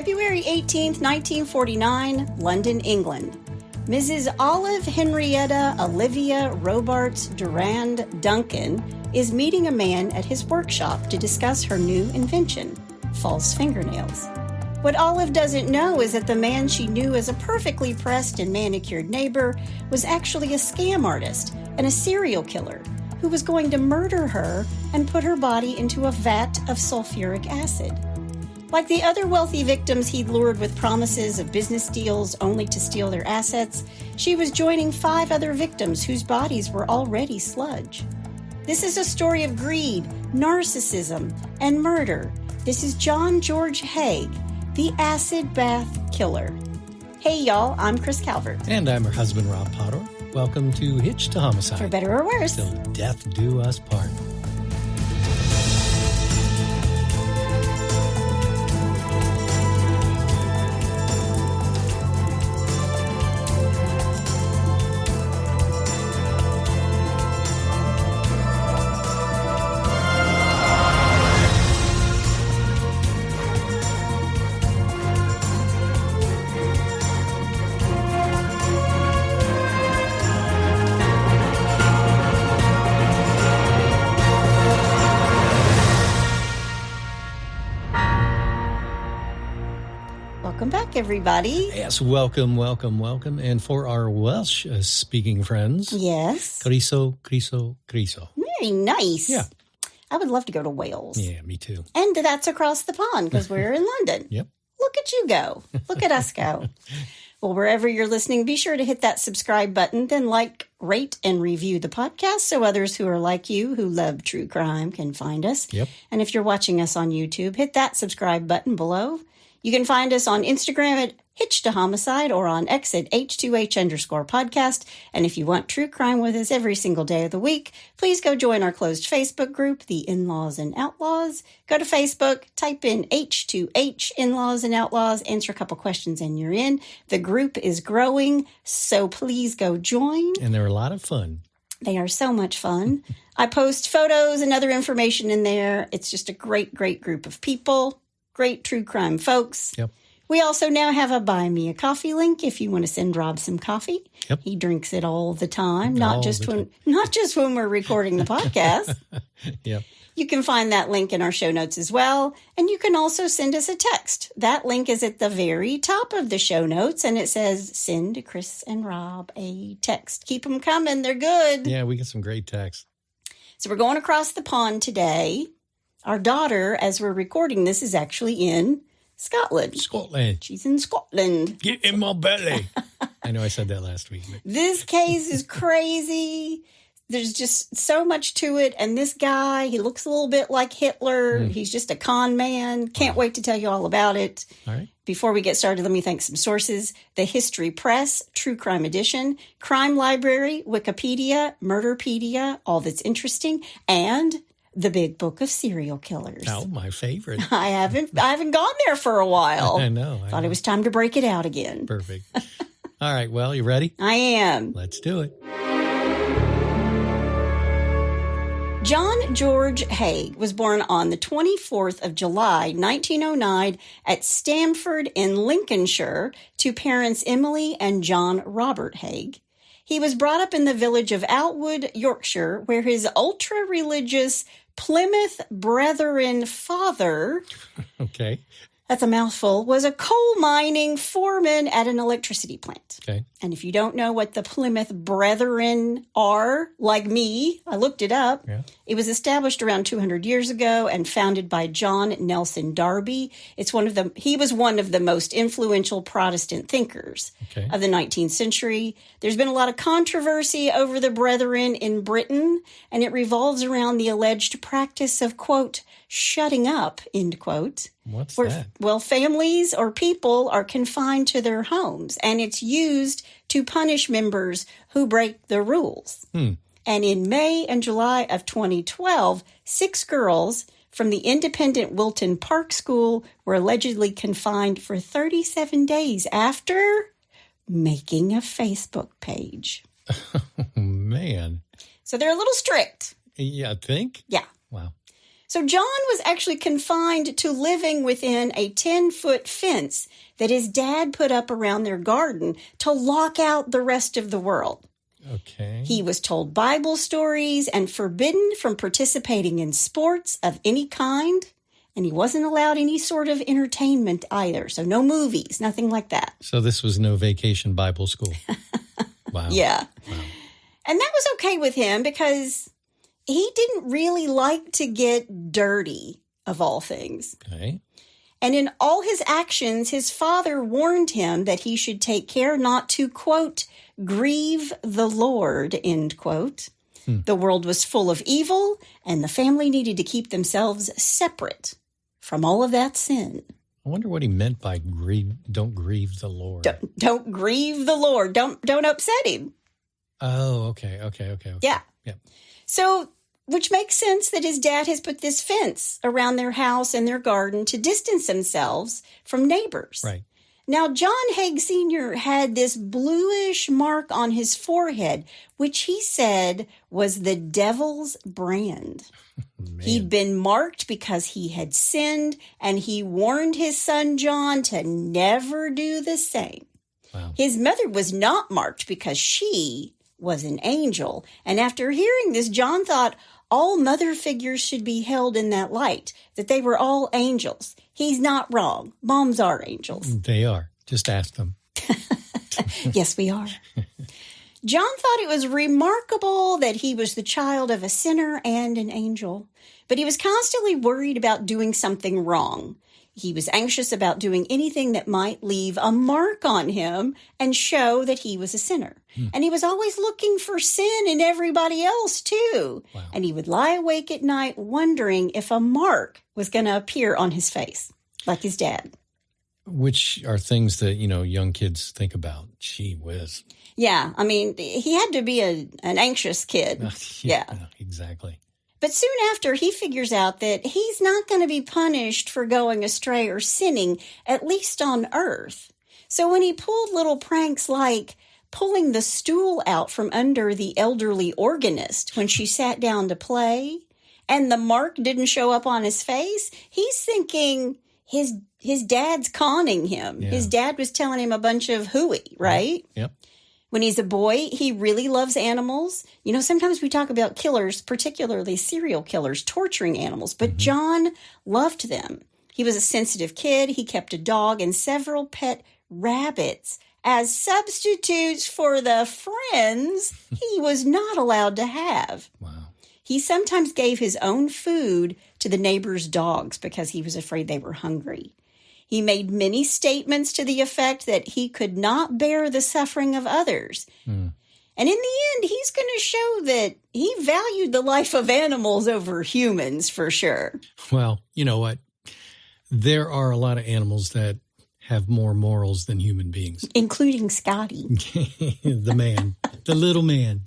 February 18th, 1949, London, England. Mrs. Olive Henrietta Olivia Robarts Durand-Deacon is meeting a man at his workshop to discuss her new invention, false fingernails. What Olive doesn't know is that the man she knew as a perfectly pressed and manicured neighbor was actually a scam artist and a serial killer who was going to murder her and put her body into a vat of sulphuric acid. Like the other wealthy victims he'd lured with promises of business deals only to steal their assets, she was joining 5 other victims whose bodies were already sludge. This is a story of greed, narcissism, and murder. This is George Haigh, the acid bath killer. Hey y'all, I'm Chris Calvert. And I'm her husband, Rob Potter. Welcome to Hitch to Homicide. For better or worse. Till death do us part. Welcome back, everybody. Yes, welcome. And for our Welsh-speaking friends, Yes. Criso. Very nice. Yeah. I would love to go to Wales. Yeah, me too. And that's across the pond because we're in London. Yep. Look at you go. Look at us go. Well, wherever you're listening, be sure to hit that subscribe button, then like, rate, and review the podcast so others who are like you, who love true crime, can find us. Yep. And if you're watching us on YouTube, hit that subscribe button below. You can find us on Instagram at Hitch to Homicide or on X at H2H_podcast. And if you want true crime with us every single day of the week, please go join our closed Facebook group, The In-Laws and Outlaws. Go to Facebook, type in H2H In-Laws and Outlaws, answer a couple questions, and you're in. The group is growing, so please go join. And they're a lot of fun. They are so much fun. I post photos and other information in there. It's just a great, great group of people. Great true crime folks. Yep. We also now have a Buy Me a Coffee link if you want to send Rob some coffee. Yep. He drinks it all the time, not just when we're recording the podcast. Yep. You can find that link in our show notes as well. And you can also send us a text. That link is at the very top of the show notes, and it says, send Chris and Rob a text. Keep them coming. They're good. Yeah, we get some great texts. So we're going across the pond today. Our daughter, as we're recording this, is actually in Scotland. She's in Scotland. Get in my belly. I know I said that last week. But... This case is crazy. There's just so much to it. And this guy, he looks a little bit like Hitler. He's just a con man. Can't wait to tell you all about it. All right. Before we get started, let me thank some sources. The History Press, True Crime Edition, Crime Library, Wikipedia, Murderpedia, All That's Interesting, and The Big Book of Serial Killers. Oh, my favorite. I haven't gone there for a while. I know. Thought it was time to break it out again. Perfect. All right. Well, you ready? I am. Let's do it. George Haigh was born on the 24th of July, 1909 at Stamford in Lincolnshire to parents Emily and John Robert Haigh. He was brought up in the village of Outwood, Yorkshire, where his ultra-religious Plymouth Brethren father, Okay. that's a mouthful, was a coal mining foreman at an electricity plant. Okay. And if you don't know what the Plymouth Brethren are, like me, I looked it up. Yeah. It was established around 200 years ago and founded by John Nelson Darby. He was one of the most influential Protestant thinkers of the 19th century. There's been a lot of controversy over the Brethren in Britain, and it revolves around the alleged practice of, quote, shutting up, end quote. What's that? Well, families or people are confined to their homes, and it's used to punish members who break the rules. And in May and July of 2012, 6 girls from the independent Wilton Park School were allegedly confined for 37 days after making a Facebook page. Oh, man. So they're a little strict. Yeah, I think? Yeah. Wow. So John was actually confined to living within a 10-foot fence that his dad put up around their garden to lock out the rest of the world. Okay. He was told Bible stories and forbidden from participating in sports of any kind. And he wasn't allowed any sort of entertainment either. So no movies, nothing like that. So this was no vacation Bible school. Wow. Yeah. Wow. And that was okay with him because he didn't really like to get dirty, of all things. Okay. And in all his actions, his father warned him that he should take care not to, quote, grieve the Lord, end quote. The world was full of evil, and the family needed to keep themselves separate from all of that sin. I wonder what he meant by don't grieve the Lord. Don't grieve the Lord. Don't upset him. Oh, okay. Yeah. Yeah. So, which makes sense that his dad has put this fence around their house and their garden to distance themselves from neighbors. Right. Now, John Haigh Sr. had this bluish mark on his forehead, which he said was the devil's brand. Man. He'd been marked because he had sinned, and he warned his son John to never do the same. Wow. His mother was not marked because she was an angel. And after hearing this, John thought all mother figures should be held in that light, that they were all angels. He's not wrong. Moms are angels. They are. Just ask them. Yes, we are. John thought it was remarkable that he was the child of a sinner and an angel, but he was constantly worried about doing something wrong. He was anxious about doing anything that might leave a mark on him and show that he was a sinner. And he was always looking for sin in everybody else, too. Wow. And he would lie awake at night wondering if a mark was going to appear on his face, like his dad. Which are things that, young kids think about. Gee whiz. Yeah, I mean, he had to be an anxious kid. Yeah. Exactly. But soon after, he figures out that he's not going to be punished for going astray or sinning, at least on earth. So when he pulled little pranks like pulling the stool out from under the elderly organist when she sat down to play, and the mark didn't show up on his face, he's thinking his dad's conning him. Yeah. His dad was telling him a bunch of hooey, right? Yep. When he's a boy, he really loves animals. Sometimes we talk about killers, particularly serial killers, torturing animals, but John loved them. He was a sensitive kid. He kept a dog and several pet rabbits as substitutes for the friends he was not allowed to have. Wow. He sometimes gave his own food to the neighbors' dogs because he was afraid they were hungry. He made many statements to the effect that he could not bear the suffering of others. And in the end, he's going to show that he valued the life of animals over humans, for sure. Well, you know what? There are a lot of animals that have more morals than human beings. Including Scotty. The man, the little man.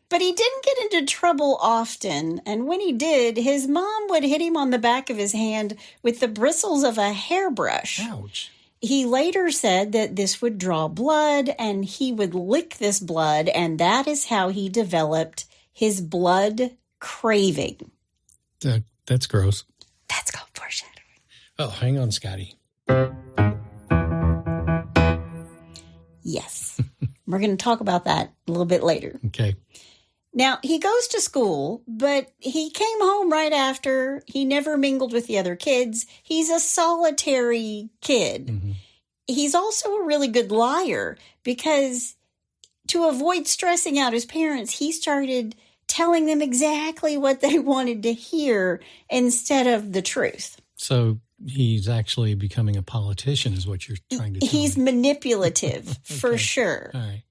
But he didn't get into trouble often, and when he did, his mom would hit him on the back of his hand with the bristles of a hairbrush. Ouch. He later said that this would draw blood, and he would lick this blood, and that is how he developed his blood craving. That's gross. That's called foreshadowing. Oh, hang on, Scotty. Yes. We're going to talk about that a little bit later. Okay. Now, he goes to school, but he came home right after. He never mingled with the other kids. He's a solitary kid. He's also a really good liar because to avoid stressing out his parents, he started telling them exactly what they wanted to hear instead of the truth. So he's actually becoming a politician is what you're trying to tell He's me. Manipulative, for sure. All right.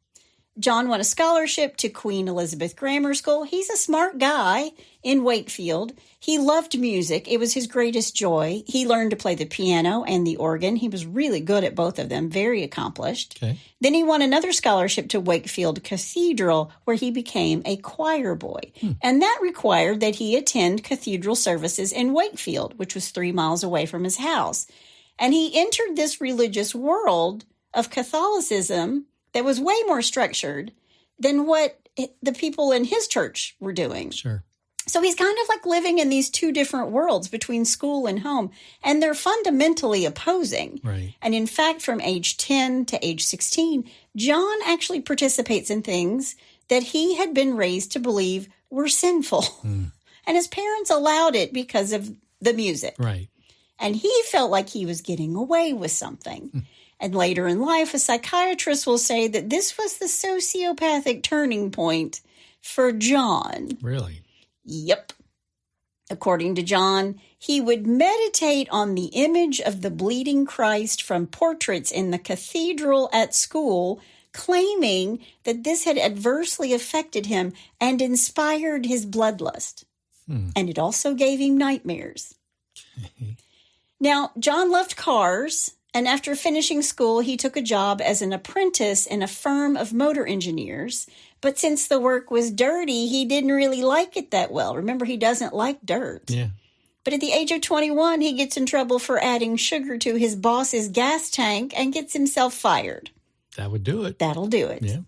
John won a scholarship to Queen Elizabeth Grammar School. He's a smart guy in Wakefield. He loved music. It was his greatest joy. He learned to play the piano and the organ. He was really good at both of them, very accomplished. Okay. Then he won another scholarship to Wakefield Cathedral, where he became a choir boy. And that required that he attend cathedral services in Wakefield, which was 3 miles away from his house. And he entered this religious world of Catholicism that was way more structured than what the people in his church were doing. Sure. So he's kind of like living in these two different worlds between school and home, and they're fundamentally opposing. Right. And in fact, from age 10 to age 16, John actually participates in things that he had been raised to believe were sinful. And his parents allowed it because of the music. Right. And he felt like he was getting away with something. And later in life, a psychiatrist will say that this was the sociopathic turning point for John. Really? Yep. According to John, he would meditate on the image of the bleeding Christ from portraits in the cathedral at school, claiming that this had adversely affected him and inspired his bloodlust. And it also gave him nightmares. Now, John loved cars, and after finishing school, he took a job as an apprentice in a firm of motor engineers. But since the work was dirty, he didn't really like it that well. Remember, he doesn't like dirt. Yeah. But at the age of 21, he gets in trouble for adding sugar to his boss's gas tank and gets himself fired. That would do it. That'll do it. Yeah.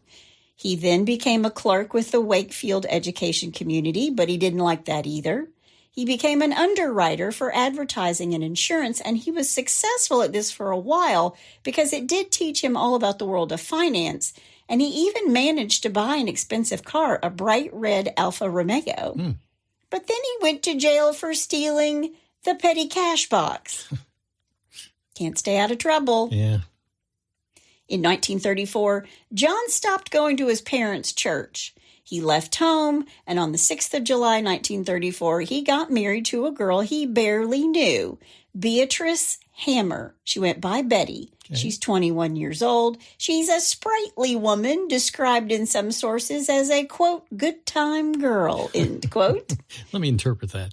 He then became a clerk with the Wakefield education community, but he didn't like that either. He became an underwriter for advertising and insurance, and he was successful at this for a while because it did teach him all about the world of finance. And he even managed to buy an expensive car, a bright red Alfa Romeo. But then he went to jail for stealing the petty cash box. Can't stay out of trouble. Yeah. In 1934, John stopped going to his parents' church. He left home, and on the 6th of July, 1934, he got married to a girl he barely knew, Beatrice Hammer. She went by Betty. Okay. She's 21 years old. She's a sprightly woman, described in some sources as a, quote, good time girl, end quote. Let me interpret that.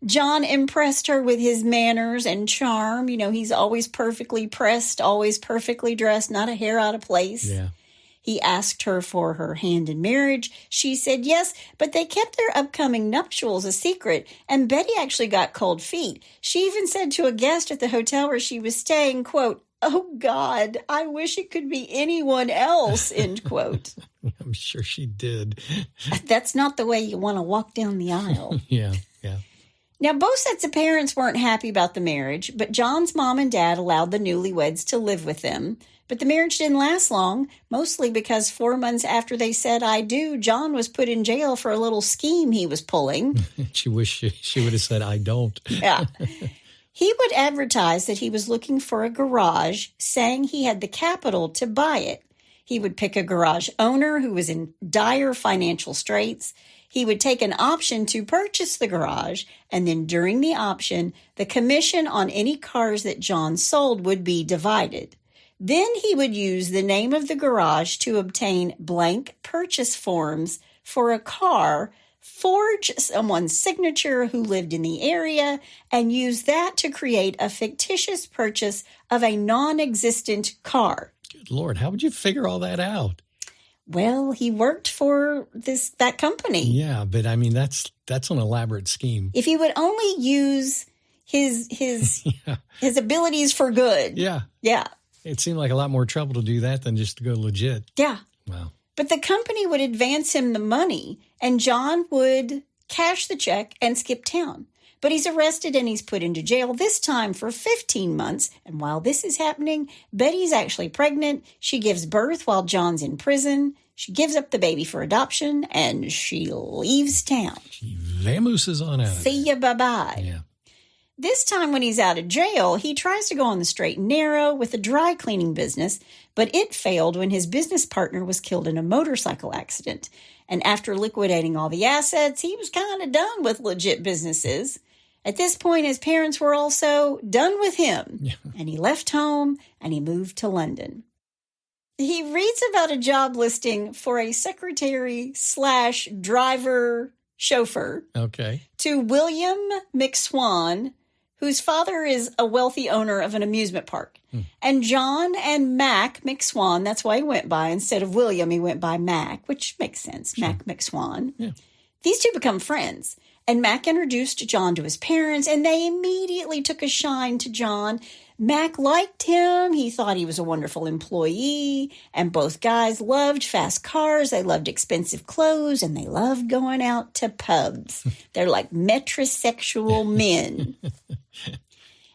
John impressed her with his manners and charm. You know, he's always perfectly pressed, always perfectly dressed, not a hair out of place. Yeah. He asked her for her hand in marriage. She said yes, but they kept their upcoming nuptials a secret, and Betty actually got cold feet. She even said to a guest at the hotel where she was staying, quote, "Oh, God, I wish it could be anyone else," end quote. I'm sure she did. That's not the way you want to walk down the aisle. Yeah. Now, both sets of parents weren't happy about the marriage, but John's mom and dad allowed the newlyweds to live with them. But the marriage didn't last long, mostly because 4 months after they said "I do," John was put in jail for a little scheme he was pulling. She wished she would have said "I don't." Yeah. He would advertise that he was looking for a garage, saying he had the capital to buy it. He would pick a garage owner who was in dire financial straits. He would take an option to purchase the garage, and then during the option, the commission on any cars that John sold would be divided. Then he would use the name of the garage to obtain blank purchase forms for a car, forge someone's signature who lived in the area, and use that to create a fictitious purchase of a non-existent car. Good Lord, how would you figure all that out? Well, he worked for that company. Yeah, but I mean that's an elaborate scheme. If he would only use his his abilities for good. Yeah. Yeah. It seemed like a lot more trouble to do that than just to go legit. Yeah. Wow. But the company would advance him the money, and John would cash the check and skip town. But he's arrested and he's put into jail, this time for 15 months. And while this is happening, Betty's actually pregnant. She gives birth while John's in prison. She gives up the baby for adoption, and she leaves town. She vamooses on out. See ya, bye-bye. Yeah. This time when he's out of jail, he tries to go on the straight and narrow with a dry cleaning business, but it failed when his business partner was killed in a motorcycle accident. And after liquidating all the assets, he was kind of done with legit businesses. At this point, his parents were also done with him, and he left home and he moved to London. He reads about a job listing for a secretary/driver chauffeur to William McSwan, whose father is a wealthy owner of an amusement park. And John and Mac McSwan, that's why he went by. Instead of William, he went by Mac, which makes sense. Sure. Mac McSwan. Yeah. These two become friends. And Mac introduced John to his parents, and they immediately took a shine to John. Mac liked him. He thought he was a wonderful employee. And both guys loved fast cars. They loved expensive clothes, and they loved going out to pubs. They're like metrosexual men.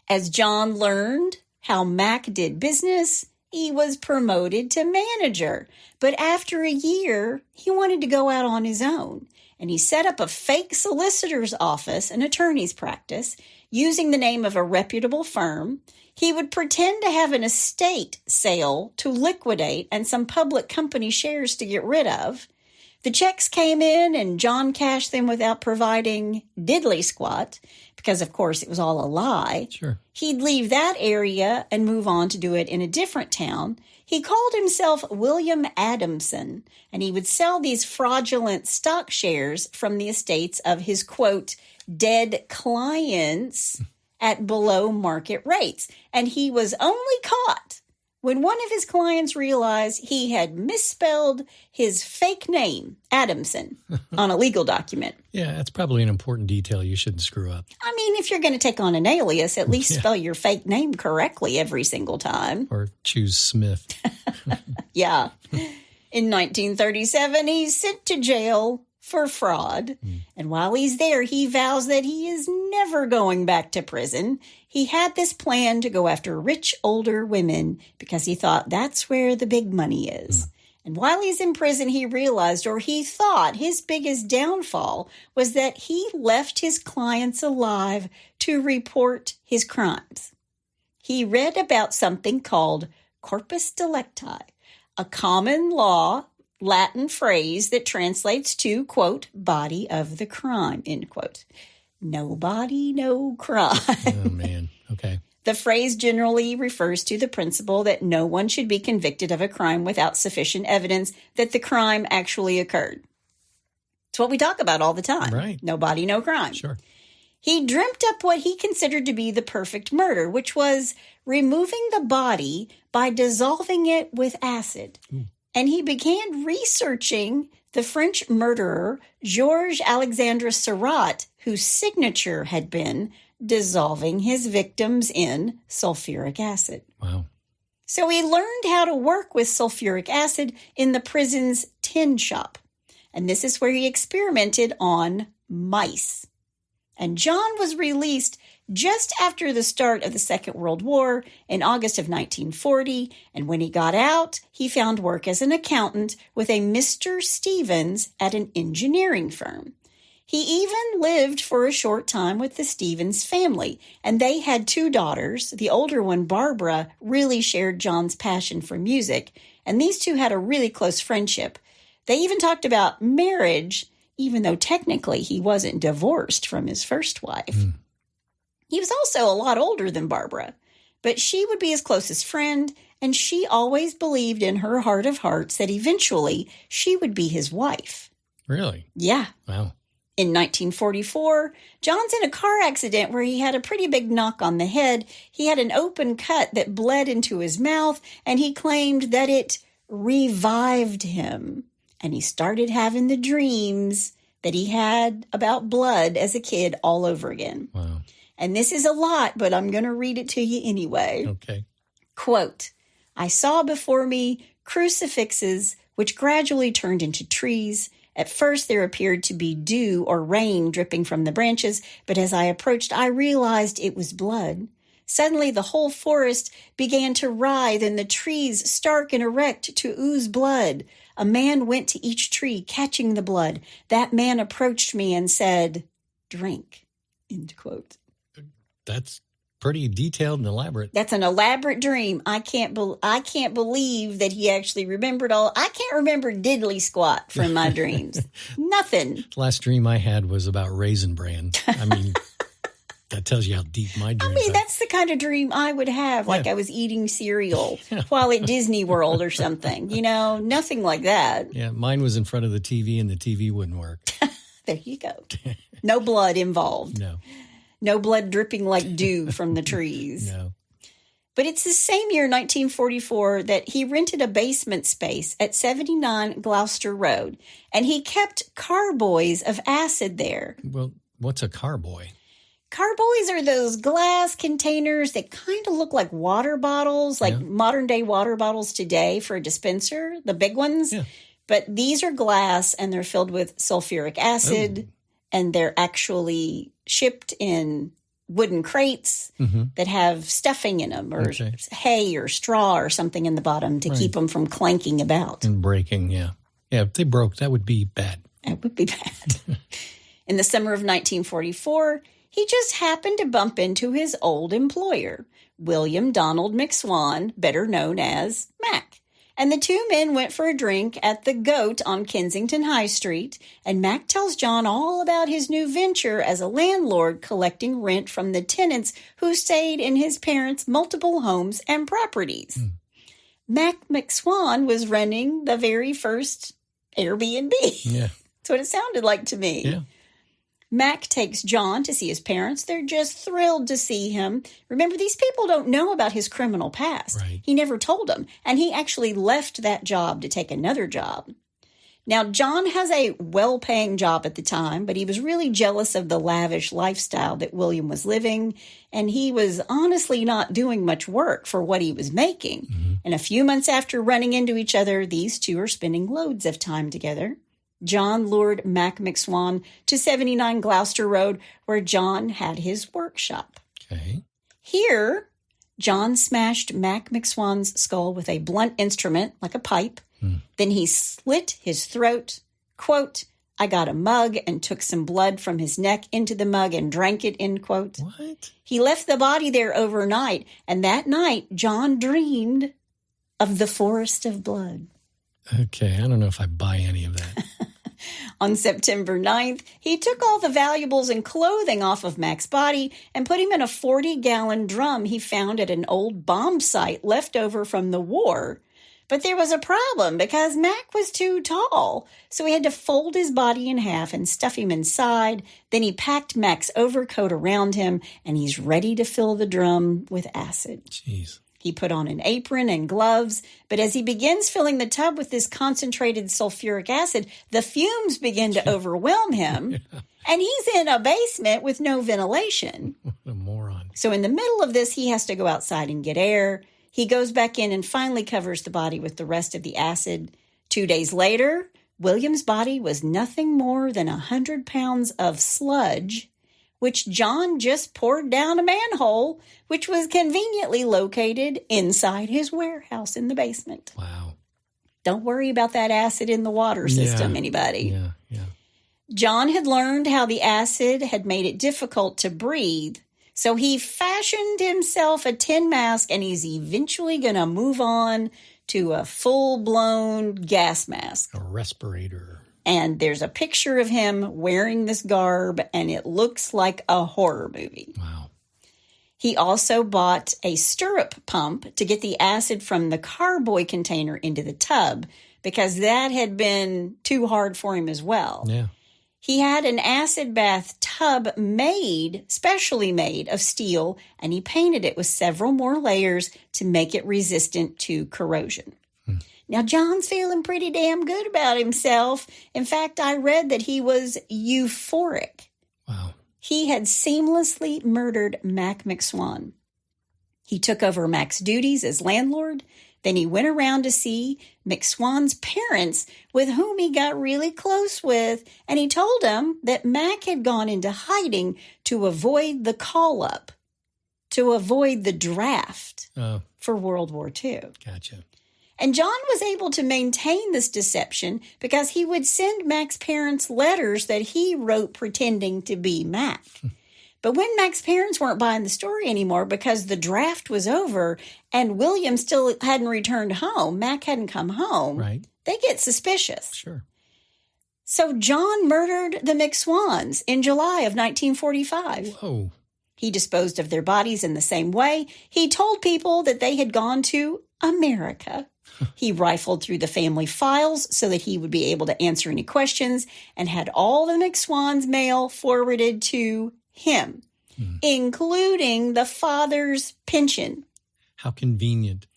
As John learned how Mac did business, he was promoted to manager. But after a year, he wanted to go out on his own. And he set up a fake solicitor's office, an attorney's practice, using the name of a reputable firm. He would pretend to have an estate sale to liquidate and some public company shares to get rid of. The checks came in and John cashed them without providing diddly squat because, of course, it was all a lie. Sure. He'd leave that area and move on to do it in a different town. He called himself William Adamson, and he would sell these fraudulent stock shares from the estates of his, quote, dead clients at below market rates. And he was only caught when one of his clients realized he had misspelled his fake name, Adamson, on a legal document. Yeah, that's probably an important detail you shouldn't screw up. I mean, if you're going to take on an alias, at least spell your fake name correctly every single time. Or choose Smith. Yeah. In 1937, he's sent to jail for fraud. And while he's there, he vows that he is never going back to prison. He had this plan to go after rich older women because he thought that's where the big money is. And while he's in prison, he realized, or he thought, his biggest downfall was that he left his clients alive to report his crimes. He read about something called corpus delicti, a common law Latin phrase that translates to, quote, body of the crime, end quote. No body, no crime. Oh, man. Okay. The phrase generally refers to the principle that no one should be convicted of a crime without sufficient evidence that the crime actually occurred. It's what we talk about all the time. Right. No body, no crime. Sure. He dreamt up what he considered to be the perfect murder, which was removing the body by dissolving it with acid. And he began researching the French murderer George Alexandre Surratt, whose signature had been dissolving his victims in sulphuric acid. Wow. So he learned how to work with sulphuric acid in the prison's tin shop. And this is where he experimented on mice. And John was released just after the start of the Second World War in August of 1940. And when he got out, he found work as an accountant with a Mr. Stevens at an engineering firm. He even lived for a short time with the Stevens family, and they had 2 daughters. The older one, Barbara, really shared John's passion for music, and these two had a really close friendship. They even talked about marriage, even though technically he wasn't divorced from his first wife. He was also a lot older than Barbara, but she would be his closest friend, and she always believed in her heart of hearts that eventually she would be his wife. Really? Yeah. Wow. In 1944, John's in a car accident where he had a pretty big knock on the head. He had an open cut that bled into his mouth, and he claimed that it revived him. And he started having the dreams that he had about blood as a kid all over again. Wow. And this is a lot, but I'm going to read it to you anyway. Okay. Quote, I saw before me crucifixes which gradually turned into trees. At first, there appeared to be dew or rain dripping from the branches, but as I approached, I realized it was blood. Suddenly, the whole forest began to writhe, and the trees, stark and erect, to ooze blood. A man went to each tree, catching the blood. That man approached me and said, drink, end quote. That's pretty detailed and elaborate. That's an elaborate dream. I can't believe that he actually remembered all. I can't remember diddly squat from my dreams. Nothing. The last dream I had was about Raisin Bran. I mean, that tells you how deep my dreams are. That's the kind of dream I would have, like I was eating cereal while at Disney World or something. Nothing like that. Yeah, mine was in front of the TV and the TV wouldn't work. There you go. No blood involved. No. No blood dripping like dew from the trees. No. But it's the same year, 1944, that he rented a basement space at 79 Gloucester Road, and he kept carboys of acid there. Well, What's a carboy? Carboys are those glass containers that kind of look like water bottles, like modern day water bottles today for a dispenser, the big ones. Yeah. But these are glass and they're filled with sulphuric acid, and they're actually shipped in wooden crates that have stuffing in them, or hay or straw or something in the bottom to keep them from clanking about. And breaking, Yeah, if they broke, that would be bad. That would be bad. In the summer of 1944, he just happened to bump into his old employer, William Donald McSwan, better known as Mac. And the two men went for a drink at the Goat on Kensington High Street, and Mac tells John all about his new venture as a landlord collecting rent from the tenants who stayed in his parents' multiple homes and properties. Mac McSwan was running the very first Airbnb. Yeah. That's what it sounded like to me. Yeah. Mac takes John to see his parents. They're just thrilled to see him. Remember, these people don't know about his criminal past. Right. He never told them, and he actually left that job to take another job. Now, John has a well-paying job at the time, but he was really jealous of the lavish lifestyle that William was living, and he was honestly not doing much work for what he was making. And a few months after running into each other, these two are spending loads of time together. John lured Mac McSwan to 79 Gloucester Road, where John had his workshop. Okay. Here, John smashed Mac McSwan's skull with a blunt instrument, like a pipe. Then he slit his throat. Quote, "I got a mug and took some blood from his neck into the mug and drank it," end quote. What? He left the body there overnight, and that night, John dreamed of the forest of blood. Okay, I don't know if I buy any of that. On September 9th, he took all the valuables and clothing off of Mac's body and put him in a 40-gallon drum he found at an old bomb site left over from the war. But there was a problem because Mac was too tall, so he had to fold his body in half and stuff him inside. Then he packed Mac's overcoat around him, and he's ready to fill the drum with acid. Jeez. He put on an apron and gloves, but as he begins filling the tub with this concentrated sulfuric acid, the fumes begin to overwhelm him, and he's in a basement with no ventilation. What a moron. So in the middle of this, he has to go outside and get air. He goes back in and finally covers the body with the rest of the acid. 2 days later, William's body was nothing more than 100 pounds of sludge, which John just poured down a manhole, which was conveniently located inside his warehouse in the basement. Wow. Don't worry about that acid in the water system, anybody. Yeah. John had learned how the acid had made it difficult to breathe, so he fashioned himself a tin mask, and he's eventually going to move on to a full-blown gas mask. A respirator. And there's a picture of him wearing this garb, and it looks like a horror movie. Wow. He also bought a stirrup pump to get the acid from the carboy container into the tub, because that had been too hard for him as well. Yeah. He had an acid bath tub specially made of steel, and he painted it with several more layers to make it resistant to corrosion. Now, John's feeling pretty damn good about himself. In fact, I read that he was euphoric. Wow. He had seamlessly murdered Mac McSwan. He took over Mac's duties as landlord. Then he went around to see McSwan's parents, with whom he got really close with, and he told them that Mac had gone into hiding to avoid the call-up, to avoid the draft for World War II. Gotcha. And John was able to maintain this deception because he would send Mac's parents letters that he wrote pretending to be Mac. But when Mac's parents weren't buying the story anymore because the draft was over and William still hadn't returned home, Mac hadn't come home, right, they get suspicious. Sure. So John murdered the McSwans in July of 1945. Whoa. He disposed of their bodies in the same way. He told people that they had gone to America. He rifled through the family files so that he would be able to answer any questions, and had all the McSwan's mail forwarded to him, including the father's pension. How convenient.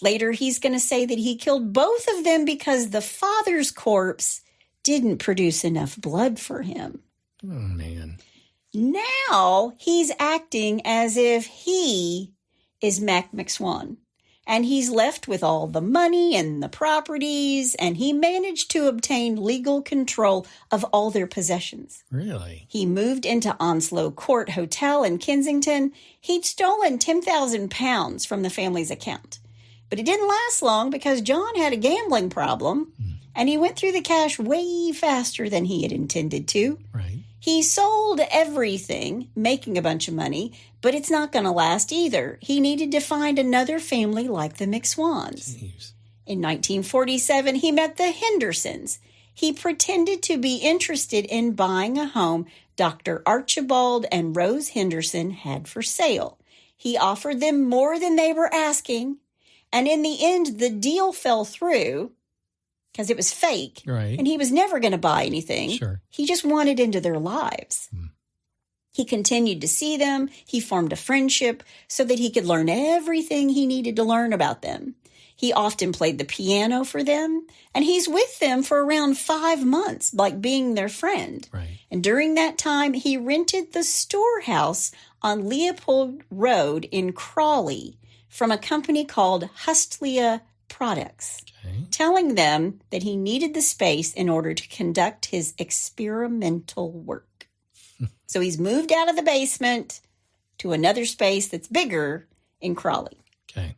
Later, he's going to say that he killed both of them because the father's corpse didn't produce enough blood for him. Oh, man. Now he's acting as if he is Mac McSwan. And he's left with all the money and the properties, and he managed to obtain legal control of all their possessions. Really? He moved into Onslow Court Hotel in Kensington. He'd stolen 10,000 pounds from the family's account. But it didn't last long because John had a gambling problem, and he went through the cash way faster than he had intended to. Right. He sold everything, making a bunch of money, but it's not going to last either. He needed to find another family like the McSwans. Jeez. In 1947, he met the Hendersons. He pretended to be interested in buying a home Dr. Archibald and Rose Henderson had for sale. He offered them more than they were asking, and in the end, the deal fell through because it was fake, Right. and he was never going to buy anything. Sure. He just wanted into their lives. He continued to see them. He formed a friendship so that he could learn everything he needed to learn about them. He often played the piano for them, and he's with them for around 5 months, like being their friend. Right. And during that time, he rented the storehouse on Leopold Road in Crawley from a company called Hustlia Products, telling them that he needed the space in order to conduct his experimental work. So he's moved out of the basement to another space that's bigger in Crawley. Okay.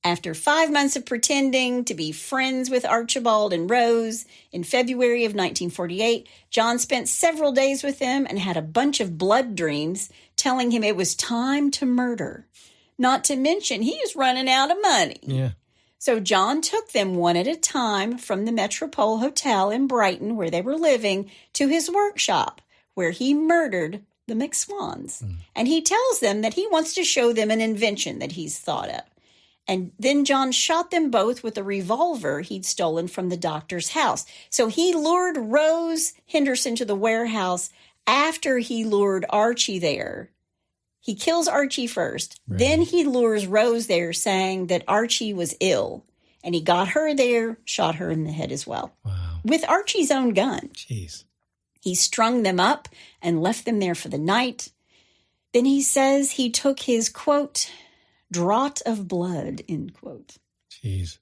After 5 months of pretending to be friends with Archibald and Rose, in February of 1948, John spent several days with them and had a bunch of blood dreams telling him it was time to murder. Not to mention, he was running out of money. Yeah. So John took them one at a time from the Metropole Hotel in Brighton, where they were living, to his workshop, where he murdered the McSwans. And he tells them that he wants to show them an invention that he's thought of. And then John shot them both with a revolver he'd stolen from the doctor's house. So he lured Rose Henderson to the warehouse after he lured Archie there. He kills Archie first. Right. Then he lures Rose there, saying that Archie was ill. And he got her there, shot her in the head as well. Wow. With Archie's own gun. Jeez. He strung them up and left them there for the night. Then he says he took his, quote, draught of blood, end quote. Jeez.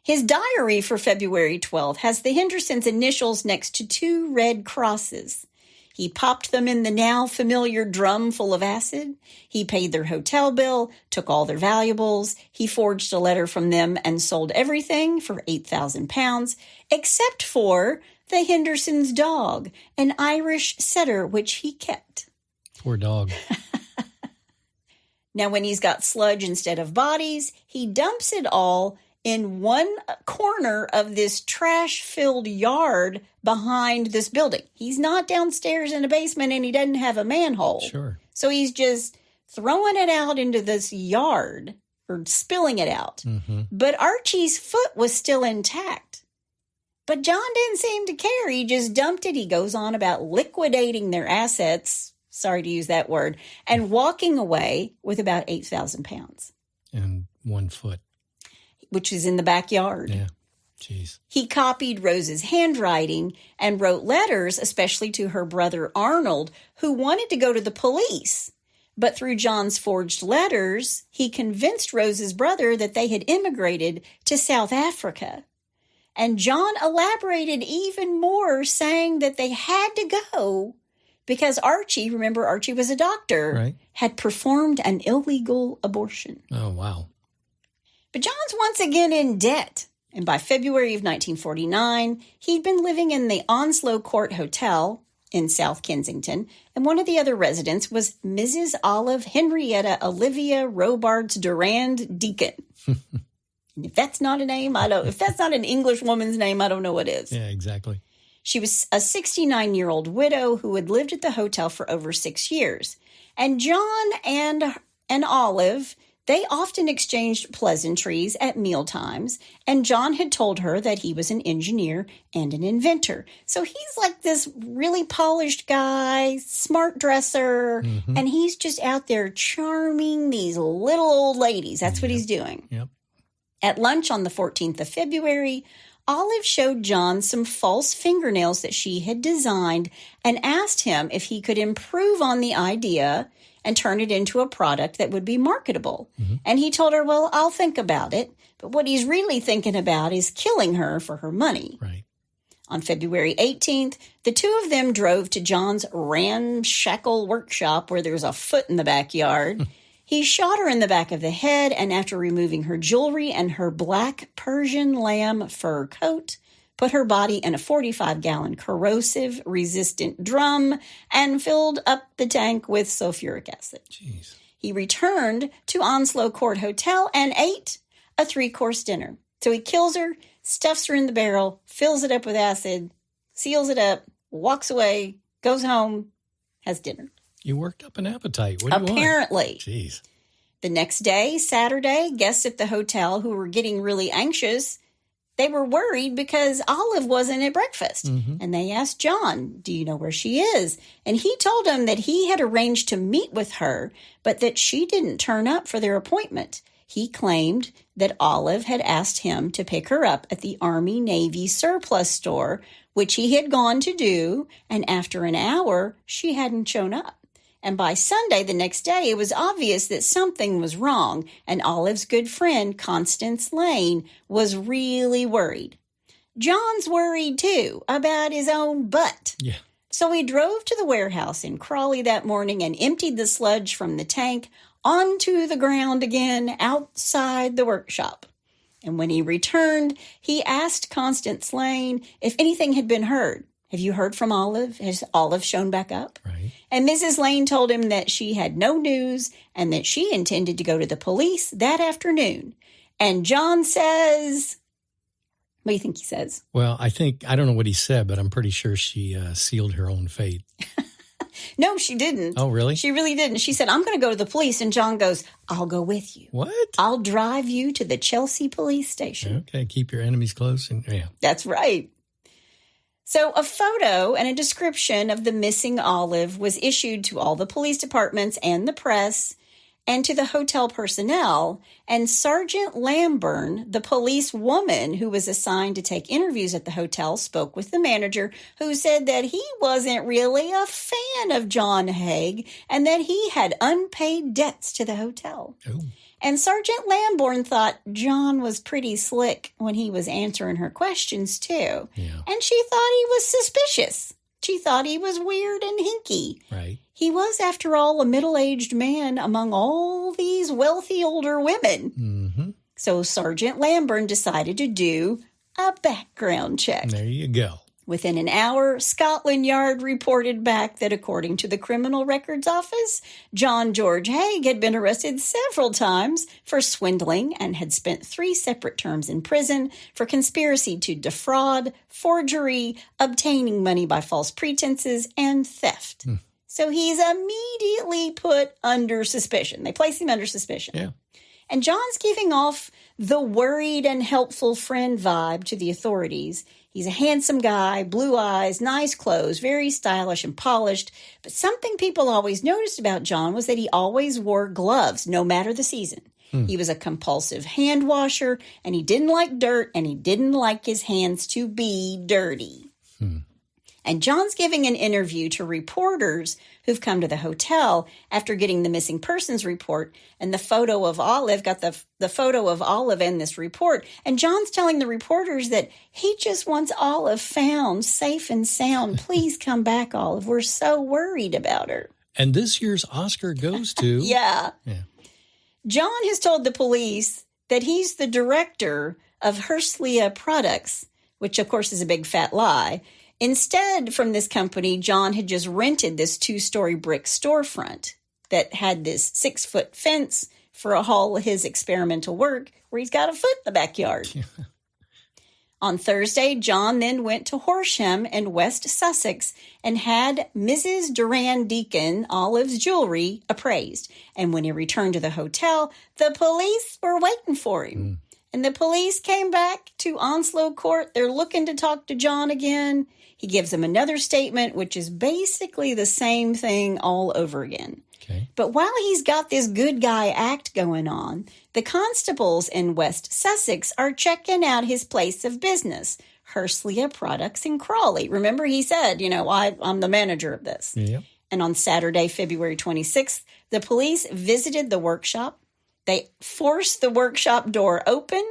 His diary for February 12th has the Hendersons' initials next to 2 red crosses. He popped them in the now familiar drum full of acid. He paid their hotel bill, took all their valuables. He forged a letter from them and sold everything for 8,000 pounds, except for the Hendersons' dog, an Irish setter, which he kept. Poor dog. Now, when he's got sludge instead of bodies, he dumps it all in one corner of this trash-filled yard behind this building. He's not downstairs in a basement, and he doesn't have a manhole. Sure. So he's just throwing it out into this yard, or spilling it out. Mm-hmm. But Archie's foot was still intact. But John didn't seem to care. He just dumped it. He goes on about liquidating their assets, sorry to use that word, and walking away with about 8,000 pounds. And 1 foot. Which is in the backyard. Yeah. Jeez. He copied Rose's handwriting and wrote letters, especially to her brother Arnold, who wanted to go to the police. But through John's forged letters, he convinced Rose's brother that they had immigrated to South Africa. And John elaborated even more, saying that they had to go because Archie, remember Archie was a doctor, Right. had performed an illegal abortion. Oh, wow. But John's once again in debt. And by February of 1949, he'd been living in the Onslow Court Hotel in South Kensington, and one of the other residents was Mrs. Olive Henrietta Olivia Robarts Durand-Deacon. And if that's not a name, if that's not an English woman's name, I don't know what is. Yeah, exactly. She was a 69-year-old widow who had lived at the hotel for over 6 years. And John and Olive, they often exchanged pleasantries at mealtimes, and John had told her that he was an engineer and an inventor. So he's like this really polished guy, smart dresser, and he's just out there charming these little old ladies. That's what he's doing. Yep. At lunch on the 14th of February, Olive showed John some false fingernails that she had designed and asked him if he could improve on the idea and turn it into a product that would be marketable. Mm-hmm. And he told her, well, I'll think about it. But what he's really thinking about is killing her for her money. Right. On February 18th, the two of them drove to John's ramshackle workshop where there's a foot in the backyard. He shot her in the back of the head, and after removing her jewelry and her black Persian lamb fur coat, put her body in a 45-gallon corrosive-resistant drum and filled up the tank with sulphuric acid. Jeez. He returned to Onslow Court Hotel and ate a 3-course dinner. So he kills her, stuffs her in the barrel, fills it up with acid, seals it up, walks away, goes home, has dinner. You worked up an appetite. What do you want? Apparently. Jeez. The next day, Saturday, guests at the hotel who were getting really anxious, they were worried because Olive wasn't at breakfast. Mm-hmm. And they asked John, do you know where she is? And he told them that he had arranged to meet with her, but that she didn't turn up for their appointment. He claimed that Olive had asked him to pick her up at the Army-Navy surplus store, which he had gone to do, and after an hour, she hadn't shown up. And by Sunday, the next day, it was obvious that something was wrong, and Olive's good friend, Constance Lane, was really worried. John's worried, too, about his own butt. Yeah. So he drove to the warehouse in Crawley that morning and emptied the sludge from the tank onto the ground again outside the workshop. And when he returned, he asked Constance Lane if anything had been heard. Have you heard from Olive? Has Olive shown back up? Right. And Mrs. Lane told him that she had no news and that she intended to go to the police that afternoon. And John says, what do you think he says? Well, I don't know what he said, but I'm pretty sure she sealed her own fate. No, she didn't. Oh, really? She really didn't. She said, I'm going to go to the police. And John goes, I'll go with you. What? I'll drive you to the Chelsea police station. Okay, keep your enemies close. Yeah. That's right. So a photo and a description of the missing Olive was issued to all the police departments and the press and to the hotel personnel. And Sergeant Lamburn, the police woman who was assigned to take interviews at the hotel, spoke with the manager, who said that he wasn't really a fan of John Haigh and that he had unpaid debts to the hotel. Oh. And Sergeant Lamborn thought John was pretty slick when he was answering her questions, too. Yeah. And she thought he was suspicious. She thought he was weird and hinky. Right. He was, after all, a middle-aged man among all these wealthy older women. Mm-hmm. So Sergeant Lamburn decided to do a background check. There you go. Within an hour, Scotland Yard reported back that according to the Criminal Records Office, John George Haigh had been arrested several times for swindling and had spent 3 separate terms in prison for conspiracy to defraud, forgery, obtaining money by false pretenses, and theft. So he's immediately put under suspicion. They place him under suspicion. Yeah. And John's giving off the worried and helpful friend vibe to the authorities. He's a handsome guy, blue eyes, nice clothes, very stylish and polished. But something people always noticed about John was that he always wore gloves, no matter the season. He was a compulsive hand washer, and he didn't like dirt, and he didn't like his hands to be dirty. And John's giving an interview to reporters who've come to the hotel after getting the missing persons report. And the photo of Olive, got the photo of Olive in this report. And John's telling the reporters that he just wants Olive found safe and sound. Please come back, Olive. We're so worried about her. And this year's Oscar goes to... Yeah. John has told the police that he's the director of Herslia Products, which, of course, is a big fat lie. Instead, from this company, John had just rented this 2-story brick storefront that had this 6-foot fence for all his experimental work, where he's got a foot in the backyard. On Thursday, John then went to Horsham in West Sussex and had Mrs. Durand-Deacon, Olive's jewelry, appraised. And when he returned to the hotel, the police were waiting for him. And the police came back to Onslow Court. They're looking to talk to John again. He gives them another statement, which is basically the same thing all over again. Okay. But while he's got this good guy act going on, the constables in West Sussex are checking out his place of business, Herslia Products in Crawley. Remember, he said, I'm the manager of this. Yep. And on Saturday, February 26th, the police visited the workshop. They forced the workshop door open,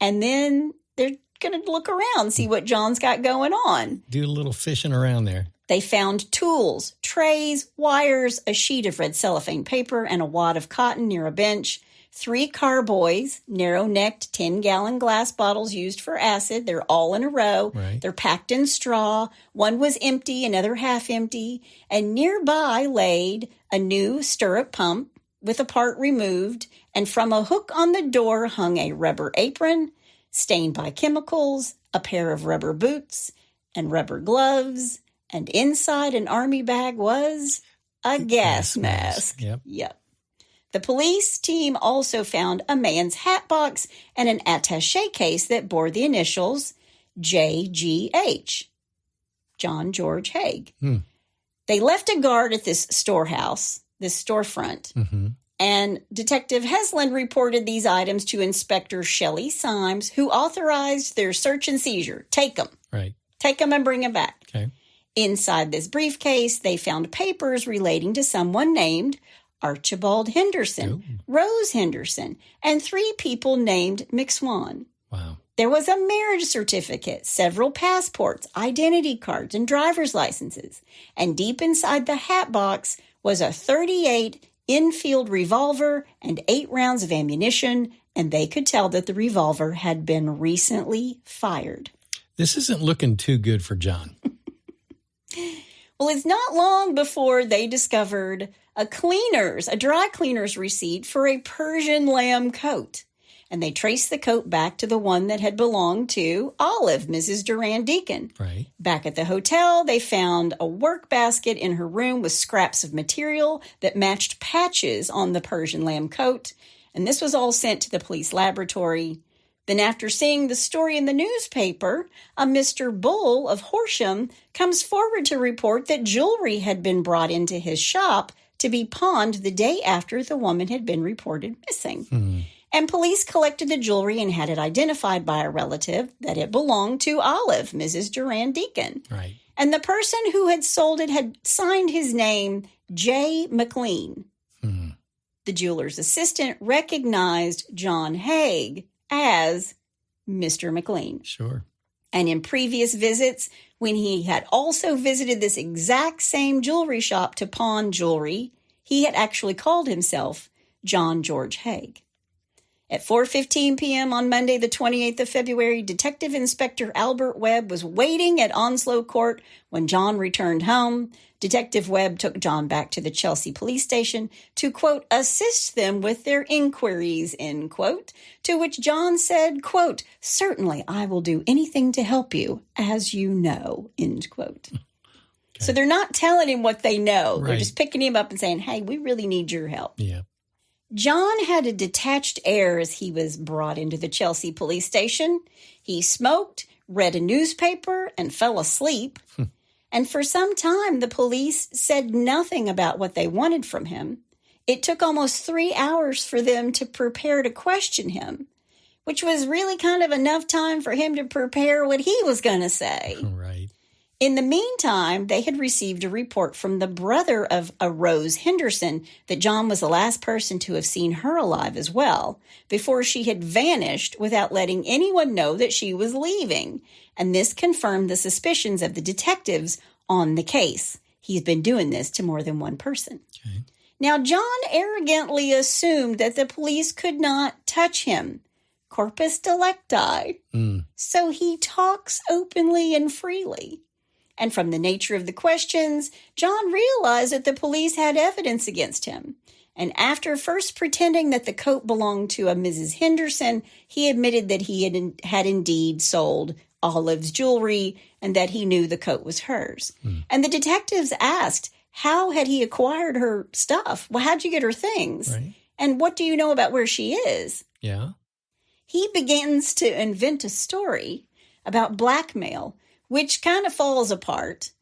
and then they're going to look around, see what John's got going on. Do a little fishing around there. They found tools, trays, wires, a sheet of red cellophane paper, and a wad of cotton near a bench. 3 carboys, narrow-necked 10-gallon glass bottles used for acid. They're all in a row. Right. They're packed in straw. One was empty, another half empty. And nearby laid a new stirrup pump with a part removed. And from a hook on the door hung a rubber apron, stained by chemicals, a pair of rubber boots, and rubber gloves. And inside an army bag was a gas mask. Yep. The police team also found a man's hat box and an attaché case that bore the initials JGH, John George Haigh. They left a guard at this storehouse, this storefront, and Detective Heslin reported these items to Inspector Shelley Symes, who authorized their search and seizure. Take them. Right. Take them and bring them back. Okay. Inside this briefcase, they found papers relating to someone named Archibald Henderson, Rose Henderson, and 3 people named McSwan. Wow. There was a marriage certificate, several passports, identity cards, and driver's licenses. And deep inside the hat box was a .38 Enfield revolver and 8 rounds of ammunition, and they could tell that the revolver had been recently fired. This isn't looking too good for John. Well, it's not long before they discovered a dry cleaner's receipt for a Persian lamb coat. And they traced the coat back to the one that had belonged to Olive, Mrs. Durand-Deacon. Right. Back at the hotel, they found a work basket in her room with scraps of material that matched patches on the Persian lamb coat. And this was all sent to the police laboratory. Then after seeing the story in the newspaper, a Mr. Bull of Horsham comes forward to report that jewelry had been brought into his shop to be pawned the day after the woman had been reported missing. And police collected the jewelry and had it identified by a relative that it belonged to Olive, Mrs. Durand-Deacon. Right. And the person who had sold it had signed his name, J. McLean. The jeweler's assistant recognized John Haigh as Mr. McLean. Sure. And in previous visits, when he had also visited this exact same jewelry shop to pawn jewelry, he had actually called himself John George Haigh. At 4:15 p.m. on Monday, the 28th of February, Detective Inspector Albert Webb was waiting at Onslow Court when John returned home. Detective Webb took John back to the Chelsea police station to, quote, assist them with their inquiries, end quote, to which John said, quote, certainly I will do anything to help you, as you know, end quote. Okay. So they're not telling him what they know. Right. They're just picking him up and saying, hey, we really need your help. Yeah. John had a detached air as he was brought into the Chelsea police station. He smoked, read a newspaper, and fell asleep. And for some time, the police said nothing about what they wanted from him. It took almost 3 hours for them to prepare to question him, which was really kind of enough time for him to prepare what he was going to say. Right. In the meantime, they had received a report from the brother of a Rose Henderson that John was the last person to have seen her alive as well, before she had vanished without letting anyone know that she was leaving. And this confirmed the suspicions of the detectives on the case. He's been doing this to more than one person. Okay. Now, John arrogantly assumed that the police could not touch him. Corpus delicti. So he talks openly and freely. And from the nature of the questions, John realized that the police had evidence against him. And after first pretending that the coat belonged to a Mrs. Henderson, he admitted that he had indeed sold Olive's jewelry and that he knew the coat was hers. And the detectives asked, how had he acquired her stuff? Well, how'd you get her things? Right. And what do you know about where she is? Yeah. He begins to invent a story about blackmail, which kind of falls apart.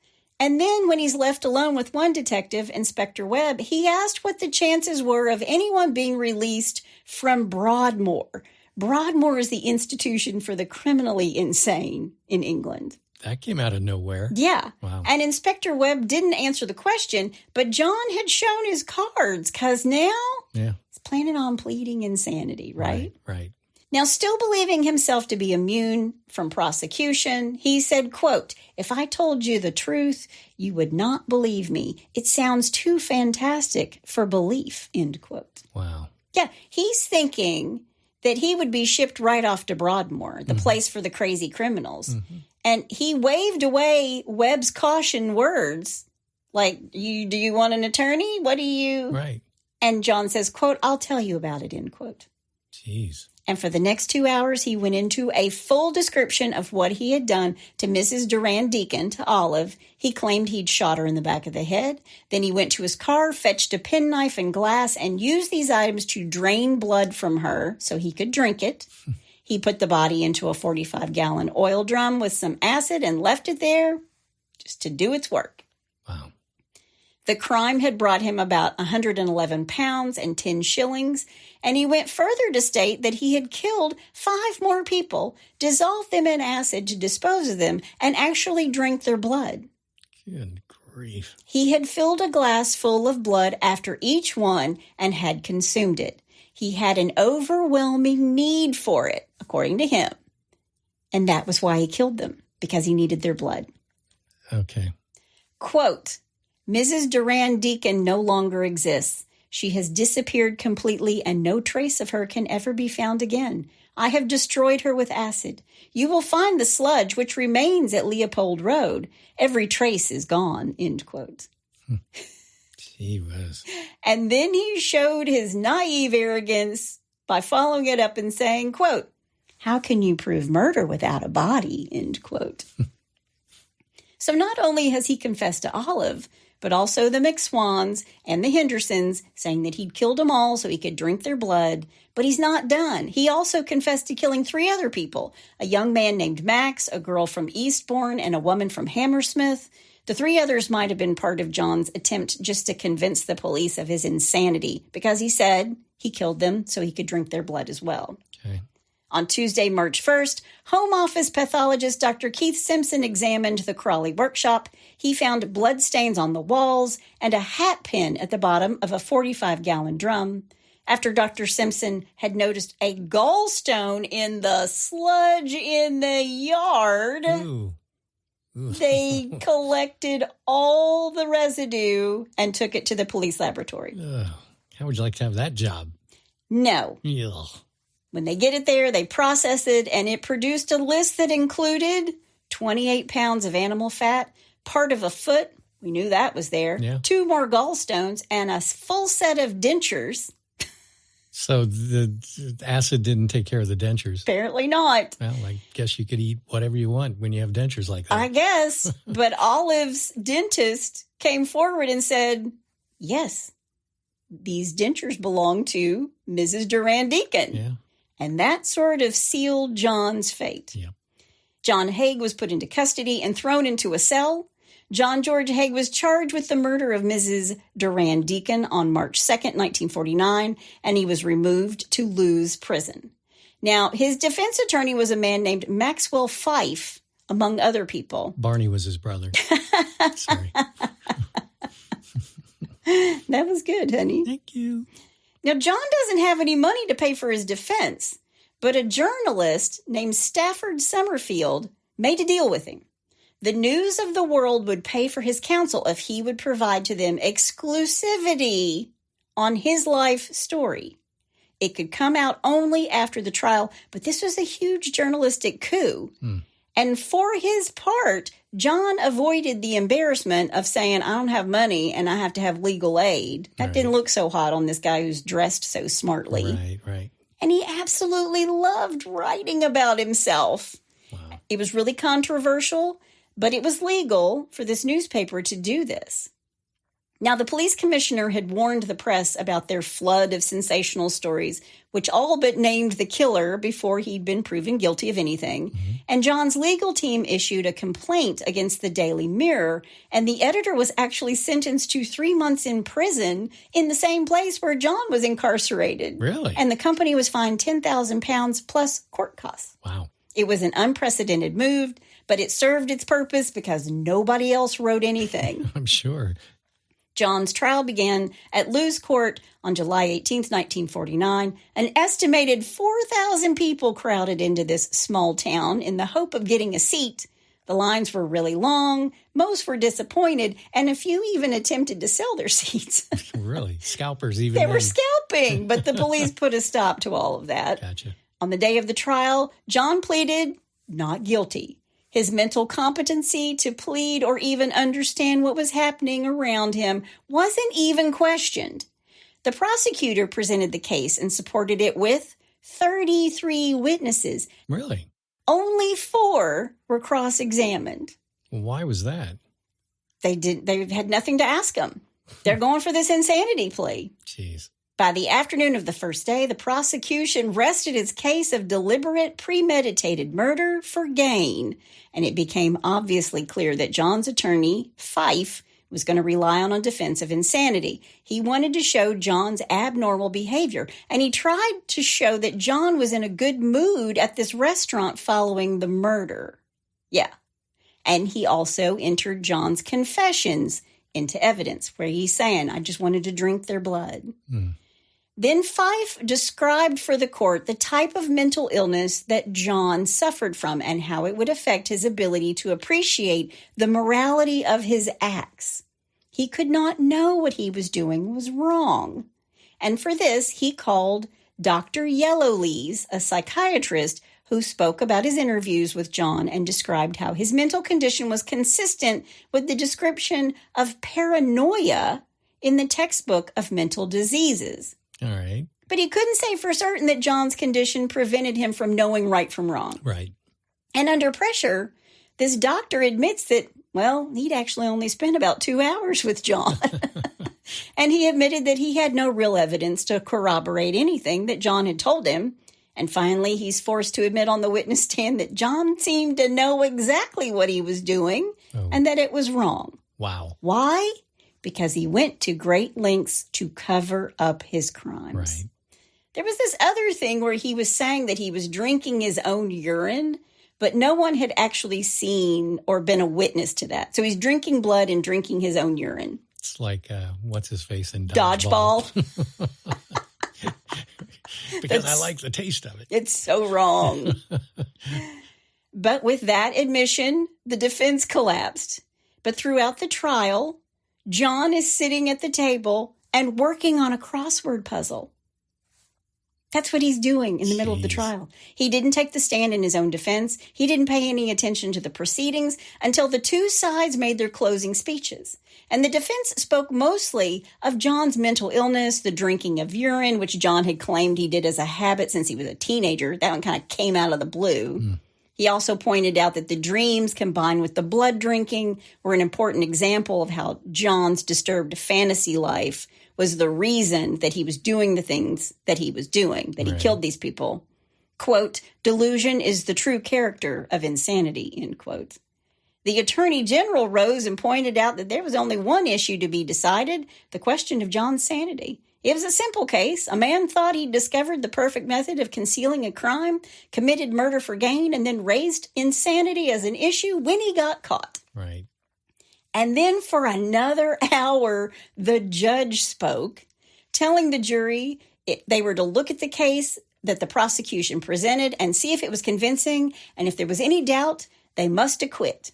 And then when he's left alone with one detective, Inspector Webb, he asked what the chances were of anyone being released from Broadmoor. Broadmoor is the institution for the criminally insane in England. That came out of nowhere. Yeah. Wow. And Inspector Webb didn't answer the question, but John had shown his cards because now he's planning on pleading insanity, right? Right. Now, still believing himself to be immune from prosecution, he said, quote, "If I told you the truth, you would not believe me. It sounds too fantastic for belief," end quote. Wow. Yeah, he's thinking that he would be shipped right off to Broadmoor, the place for the crazy criminals. Mm-hmm. And he waved away Webb's caution words, like, do you want an attorney? What do you? Right. And John says, quote, "I'll tell you about it," end quote. Jeez. And for the next 2 hours, he went into a full description of what he had done to Mrs. Durand-Deacon, to Olive. He claimed he'd shot her in the back of the head. Then he went to his car, fetched a penknife and glass, and used these items to drain blood from her so he could drink it. He put the body into a 45-gallon oil drum with some acid and left it there just to do its work. Wow. The crime had brought him about 111 pounds and 10 shillings, and he went further to state that he had killed 5 more people, dissolved them in acid to dispose of them, and actually drank their blood. Good grief. He had filled a glass full of blood after each one and had consumed it. He had an overwhelming need for it, according to him. And that was why he killed them, because he needed their blood. Okay. Quote, "Mrs. Durand-Deacon no longer exists. She has disappeared completely and no trace of her can ever be found again. I have destroyed her with acid. You will find the sludge which remains at Leopold Road. Every trace is gone," end quote. He was. And then he showed his naive arrogance by following it up and saying, quote, "How can you prove murder without a body?" end quote. So not only has he confessed to Olive, but also the McSwans and the Hendersons, saying that he'd killed them all so he could drink their blood. But he's not done. He also confessed to killing 3 other people, a young man named Max, a girl from Eastbourne, and a woman from Hammersmith. The 3 others might have been part of John's attempt just to convince the police of his insanity, because he said he killed them so he could drink their blood as well. Okay. On Tuesday, March 1st, Home Office pathologist Dr. Keith Simpson examined the Crawley workshop. He found bloodstains on the walls and a hat pin at the bottom of a 45-gallon drum. After Dr. Simpson had noticed a gallstone in the sludge in the yard, Ooh. they collected all the residue and took it to the police laboratory. How would you like to have that job? No. Ugh. When they get it there, they process it, and it produced a list that included 28 pounds of animal fat, part of a foot, we knew that was there, 2 more gallstones, and a full set of dentures. So the acid didn't take care of the dentures. Apparently not. Well, I guess you could eat whatever you want when you have dentures like that. I guess. But Olive's dentist came forward and said, yes, these dentures belong to Mrs. Durand-Deacon. Yeah. And that sort of sealed John's fate. Yeah. John Haigh was put into custody and thrown into a cell. John George Haigh was charged with the murder of Mrs. Durand-Deacon on March 2nd, 1949, and he was removed to Lewes Prison. Now, his defense attorney was a man named Maxwell Fife, among other people. Barney was his brother. Sorry. That was good, honey. Thank you. Now, John doesn't have any money to pay for his defense, but a journalist named Stafford Summerfield made a deal with him. The News of the World would pay for his counsel if he would provide to them exclusivity on his life story. It could come out only after the trial, but this was a huge journalistic coup. And for his part, John avoided the embarrassment of saying, I don't have money and I have to have legal aid. That didn't look so hot on this guy who's dressed so smartly. Right. And he absolutely loved writing about himself. Wow. It was really controversial, but it was legal for this newspaper to do this. Now, the police commissioner had warned the press about their flood of sensational stories, which all but named the killer before he'd been proven guilty of anything. Mm-hmm. And John's legal team issued a complaint against the Daily Mirror, and the editor was actually sentenced to 3 months in prison in the same place where John was incarcerated. Really? And the company was fined £10,000 plus court costs. Wow. It was an unprecedented move, but it served its purpose because nobody else wrote anything. I'm sure. John's trial began at Lewes Court on July 18th, 1949. An estimated 4,000 people crowded into this small town in the hope of getting a seat. The lines were really long, most were disappointed, and a few even attempted to sell their seats. Really? Scalpers even? They were scalping, but the police put a stop to all of that. Gotcha. On the day of the trial, John pleaded not guilty. His mental competency to plead or even understand what was happening around him wasn't even questioned. The prosecutor presented the case and supported it with 33 witnesses. Really? Only 4 were cross-examined. Why was that? They had nothing to ask him. They're going for this insanity plea. Jeez. By the afternoon of the first day, the prosecution rested its case of deliberate, premeditated murder for gain, and it became obviously clear that John's attorney, Fife, was going to rely on a defense of insanity. He wanted to show John's abnormal behavior, and he tried to show that John was in a good mood at this restaurant following the murder. Yeah. And he also entered John's confessions into evidence, where he's saying, I just wanted to drink their blood. Mm. Then Fife described for the court the type of mental illness that John suffered from and how it would affect his ability to appreciate the morality of his acts. He could not know what he was doing was wrong. And for this, he called Dr. Yellowlees, a psychiatrist who spoke about his interviews with John and described how his mental condition was consistent with the description of paranoia in the textbook of mental diseases. All right. But he couldn't say for certain that John's condition prevented him from knowing right from wrong. Right. And under pressure, this doctor admits that, well, he'd actually only spent about 2 hours with John. And he admitted that he had no real evidence to corroborate anything that John had told him. And finally, he's forced to admit on the witness stand that John seemed to know exactly what he was doing and that it was wrong. Wow. Why? Because he went to great lengths to cover up his crimes. Right. There was this other thing where he was saying that he was drinking his own urine, but no one had actually seen or been a witness to that. So he's drinking blood and drinking his own urine. It's like, what's his face in Dodgeball. Because I like the taste of it. It's so wrong. But with that admission, the defense collapsed. But throughout the trial, John is sitting at the table and working on a crossword puzzle. That's what he's doing in the middle of the trial. He didn't take the stand in his own defense. He didn't pay any attention to the proceedings until the two sides made their closing speeches. And the defense spoke mostly of John's mental illness, the drinking of urine, which John had claimed he did as a habit since he was a teenager. That one kind of came out of the blue. Mm. He also pointed out that the dreams combined with the blood drinking were an important example of how John's disturbed fantasy life was the reason that he was doing the things that he was doing, that he killed these people. Quote, delusion is the true character of insanity, end quote. The Attorney General rose and pointed out that there was only one issue to be decided, the question of John's sanity. It was a simple case. A man thought he'd discovered the perfect method of concealing a crime, committed murder for gain, and then raised insanity as an issue when he got caught. Right. And then for another hour, the judge spoke, telling the jury they were to look at the case that the prosecution presented and see if it was convincing, and if there was any doubt, they must acquit.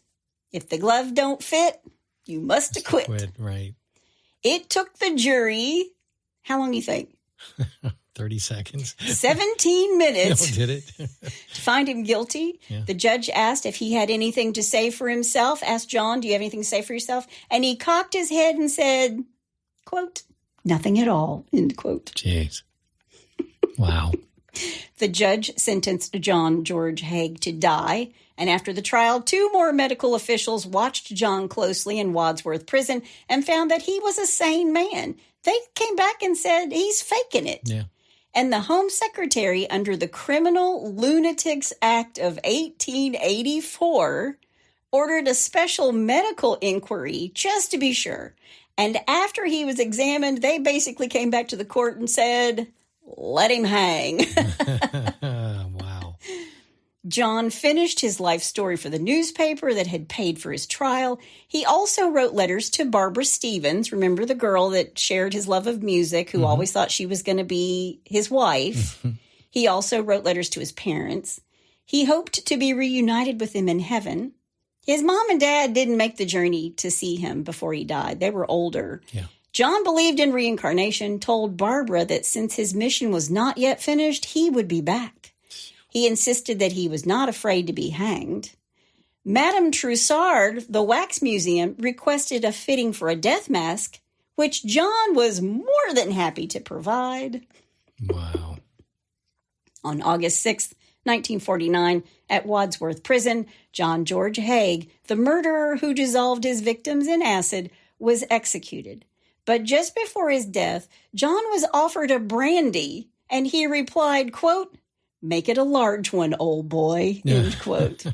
If the glove don't fit, you must acquit. Right. It took the jury, how long do you think? 30 seconds. 17 minutes. No, did it? To find him guilty. Yeah. The judge asked if he had anything to say for himself. Asked John, do you have anything to say for yourself? And he cocked his head and said, quote, nothing at all, end quote. Jeez. Wow. The judge sentenced John George Haigh to die, And after the trial, 2 more medical officials watched John closely in Wadsworth Prison and found that he was a sane man. They came back and said he's faking it. Yeah. And the Home Secretary, under the Criminal Lunatics Act of 1884, ordered a special medical inquiry just to be sure. And after he was examined, they basically came back to the court and said, let him hang. Wow. John finished his life story for the newspaper that had paid for his trial. He also wrote letters to Barbara Stevens, remember the girl that shared his love of music, who always thought she was going to be his wife. He also wrote letters to his parents. He hoped to be reunited with them in heaven. His mom and dad didn't make the journey to see him before he died. They were older. Yeah. John believed in reincarnation, told Barbara that since his mission was not yet finished, he would be back. He insisted that he was not afraid to be hanged. Madame Troussard, the wax museum, requested a fitting for a death mask, which John was more than happy to provide. Wow. On August 6th, 1949, at Wadsworth Prison, John George Haigh, the murderer who dissolved his victims in acid, was executed. But just before his death, John was offered a brandy, and he replied, quote, "Make it a large one, old boy," end quote.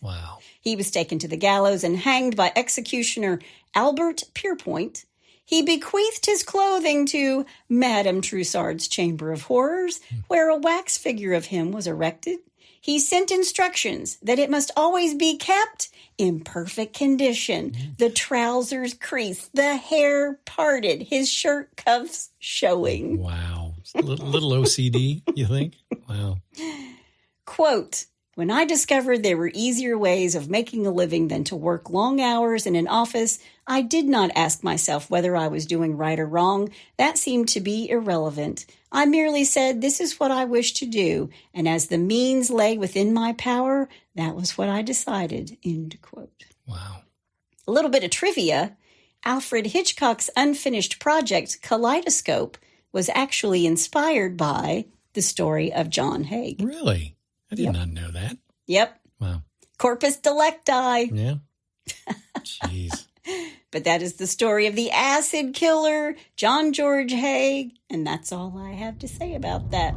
Wow. He was taken to the gallows and hanged by executioner Albert Pierpoint. He bequeathed his clothing to Madame Troussard's Chamber of Horrors, where a wax figure of him was erected. He sent instructions that it must always be kept in perfect condition, the trousers creased, the hair parted, his shirt cuffs showing. Wow. Little OCD, you think? Wow. Quote, "When I discovered there were easier ways of making a living than to work long hours in an office, I did not ask myself whether I was doing right or wrong. That seemed to be irrelevant. I merely said, this is what I wish to do, and as the means lay within my power, that was what I decided," end quote. Wow. A little bit of trivia. Alfred Hitchcock's unfinished project, Kaleidoscope, was actually inspired by the story of John Haigh. Really? I did not know that. Yep. Wow. Corpus delicti. Yeah. Jeez. But that is the story of the acid killer, John George Haigh, and that's all I have to say about that.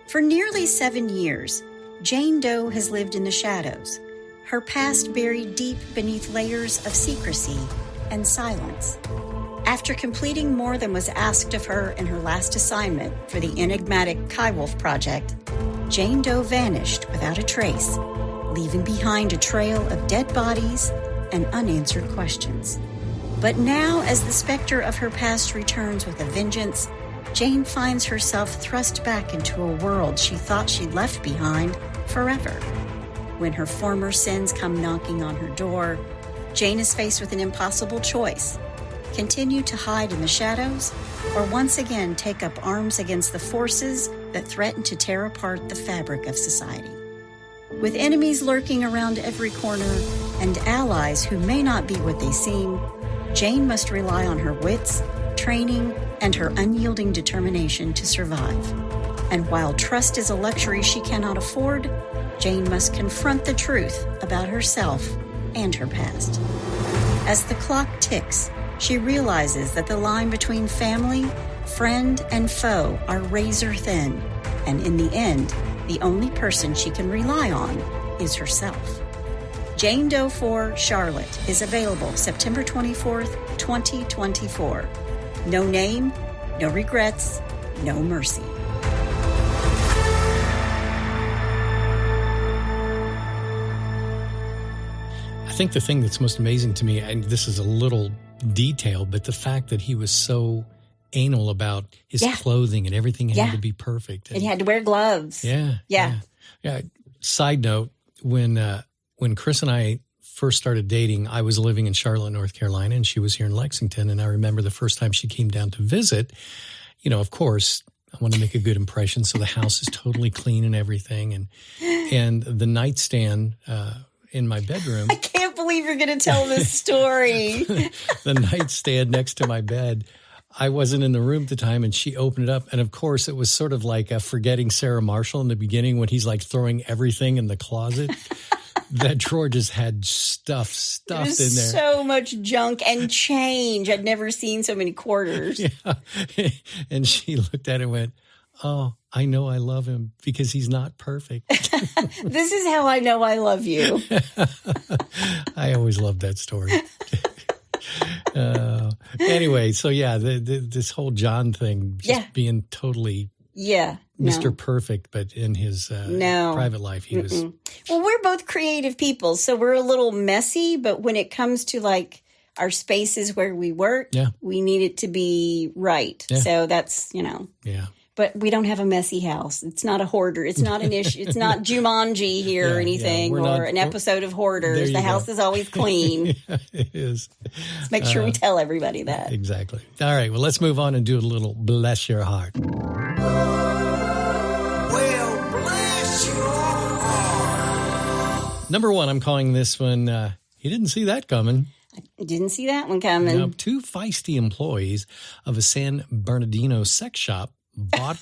For nearly 7 years, Jane Doe has lived in the shadows, her past buried deep beneath layers of secrecy and silence. After completing more than was asked of her in her last assignment for the enigmatic Kaiwolf project, Jane Doe vanished without a trace, leaving behind a trail of dead bodies and unanswered questions. But now, as the specter of her past returns with a vengeance, Jane finds herself thrust back into a world she thought she'd left behind forever. When her former sins come knocking on her door, Jane is faced with an impossible choice: continue to hide in the shadows, or once again take up arms against the forces that threaten to tear apart the fabric of society. With enemies lurking around every corner and allies who may not be what they seem, Jane must rely on her wits, training, and her unyielding determination to survive. And while trust is a luxury she cannot afford, Jane must confront the truth about herself and her past. As the clock ticks, she realizes that the line between family, friend, and foe are razor thin, and in the end, the only person she can rely on is herself. Jane Doe 4 Charlotte is available September 24th, 2024. No name, no regrets, no mercy. I think the thing that's most amazing to me, and this is a little detail, but the fact that he was so anal about his clothing and everything had to be perfect. And he had to wear gloves. Yeah. Side note, when Chris and I first started dating, I was living in Charlotte, North Carolina, and she was here in Lexington. And I remember the first time she came down to visit, of course, I want to make a good impression. So the house is totally clean and everything. And the nightstand in my bedroom. I can't believe you're going to tell this story. The nightstand next to my bed. I wasn't in the room at the time, and she opened it up. And, of course, it was sort of like Forgetting Sarah Marshall in the beginning when he's, like, throwing everything in the closet. That drawer just had stuffed in there. So much junk and change. I'd never seen so many quarters. Yeah. And she looked at it and went, oh, I know I love him because he's not perfect. This is how I know I love you. I always loved that story. Anyway, so yeah, this whole John thing, just being totally Mr. Perfect, but in his private life, he was. Well, we're both creative people, so we're a little messy, but when it comes to like our spaces where we work, we need it to be right. Yeah. So that's, Yeah. But we don't have a messy house. It's not a hoarder. It's not an issue. It's not Jumanji here or anything, or an episode of Hoarders. The house is always clean. It is. Let's make sure we tell everybody that. Exactly. All right. Well, let's move on and do a little bless your heart. Well, bless your heart. Number one, I'm calling this one, he didn't see that coming. I didn't see that one coming. Now, two feisty employees of a San Bernardino sex shop I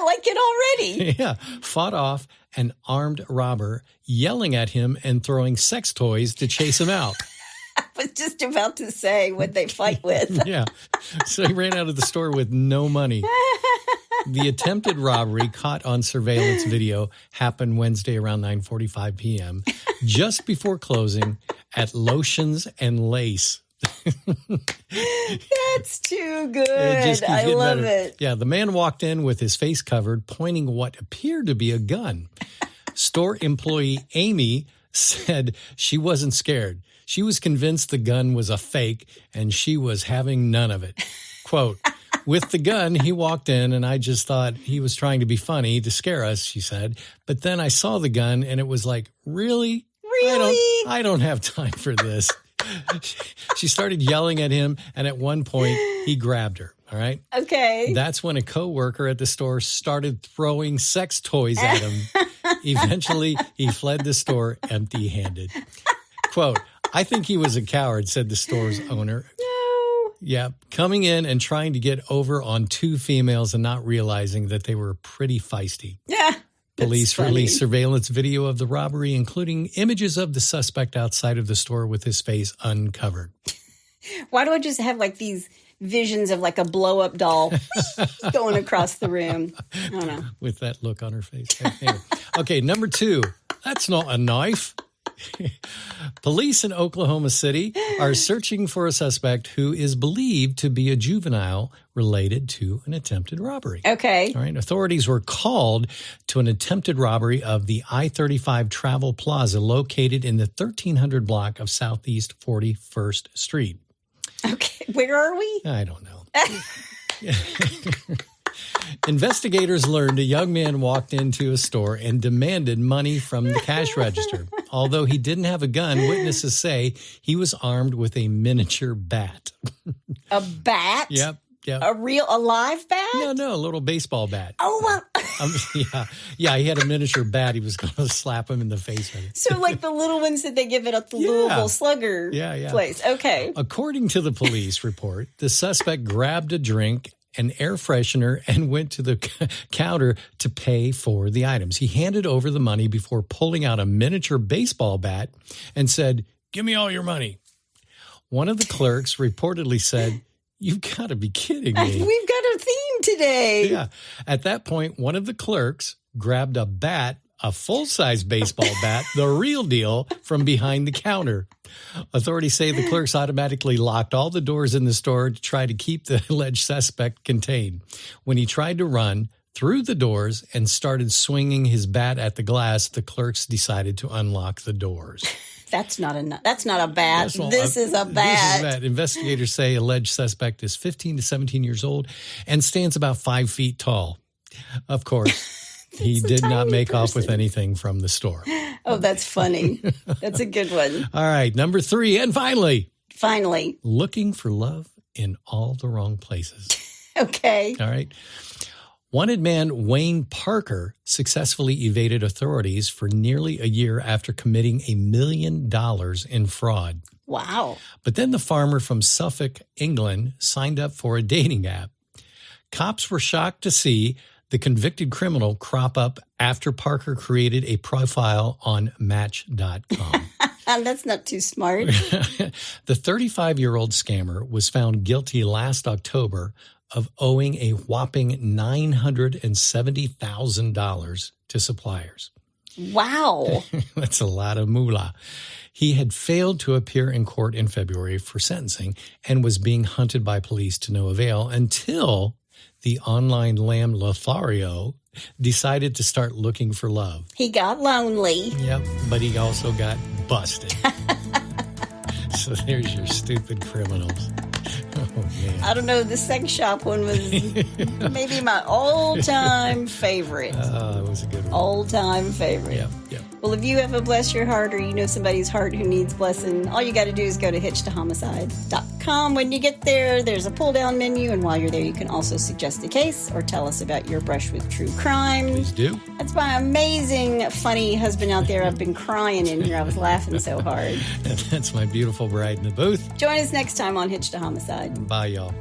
like it already. Yeah, fought off an armed robber, yelling at him and throwing sex toys to chase him out. I was just about to say what they fight with. Yeah, so he ran out of the store with no money. The attempted robbery, caught on surveillance video, happened Wednesday around 9:45 p.m., just before closing at Lotions and Lace. That's too good. I love it. Yeah, the man walked in with his face covered, pointing what appeared to be a gun. Store employee Amy said she wasn't scared. She was convinced the gun was a fake, and she was having none of it. Quote, with the gun, he walked in, and I just thought he was trying to be funny to scare us, she said. But then I saw the gun, and it was like, really? I don't have time for this. She started yelling at him, and at one point, he grabbed her. All right? Okay. That's when a coworker at the store started throwing sex toys at him. Eventually, he fled the store empty-handed. Quote, I think he was a coward, said the store's owner. No. Yeah, coming in and trying to get over on two females and not realizing that they were pretty feisty. Yeah. Police released surveillance video of the robbery, including images of the suspect outside of the store with his face uncovered. Why do I just have like these visions of like a blow-up doll going across the room? I don't know. With that look on her face. Anyway. Okay, number two. That's not a knife. Police in Oklahoma City are searching for a suspect who is believed to be a juvenile related to an attempted robbery. Okay. All right. Authorities were called to an attempted robbery of the I-35 Travel Plaza located in the 1300 block of Southeast 41st Street. Okay. Where are we? I don't know. Investigators learned a young man walked into a store and demanded money from the cash register. Although he didn't have a gun, witnesses say he was armed with a miniature bat. A bat? Yep. A live bat? No, a little baseball bat. Oh, well. Yeah, he had a miniature bat. He was going to slap him in the face with it. So like the little ones that they give it at the Louisville Slugger place. Okay. According to the police report, the suspect grabbed a drink, an air freshener, and went to the counter to pay for the items. He handed over the money before pulling out a miniature baseball bat and said, "Give me all your money." One of the clerks reportedly said, "You've got to be kidding me. We've got a theme today." Yeah. At that point, one of the clerks grabbed a bat, a full-size baseball bat, the real deal, from behind the counter. Authorities say the clerks automatically locked all the doors in the store to try to keep the alleged suspect contained. When he tried to run through the doors and started swinging his bat at the glass, the clerks decided to unlock the doors. That's not a bat. This is a bat. Investigators say alleged suspect is 15 to 17 years old and stands about 5 feet tall. Of course, he did not make off with anything from the store. Oh, that's funny. That's a good one. All right, number three, and finally, looking for love in all the wrong places. Okay. All right. Wanted man Wayne Parker successfully evaded authorities for nearly a year after committing $1 million in fraud. Wow. But then the farmer from Suffolk, England, signed up for a dating app. Cops were shocked to see the convicted criminal crop up after Parker created a profile on Match.com. That's not too smart. The 35-year-old scammer was found guilty last October of owing a whopping $970,000 to suppliers. Wow. That's a lot of moolah. He had failed to appear in court in February for sentencing and was being hunted by police to no avail until the online lamb Lothario decided to start looking for love. He got lonely. Yep, but he also got busted. So there's your stupid criminals. Oh, man. I don't know. The sex shop one was maybe my all-time favorite. It was a good one. All-time favorite. Yep. Well, if you have a bless your heart or you know somebody's heart who needs blessing, all you got to do is go to hitchtohomicide.com. When you get there, there's a pull-down menu, and while you're there, you can also suggest a case or tell us about your brush with true crime. Please do. That's my amazing, funny husband out there. I've been crying in here. I was laughing so hard. That's my beautiful bride in the booth. Join us next time on Hitch to Homicide. Bye, y'all.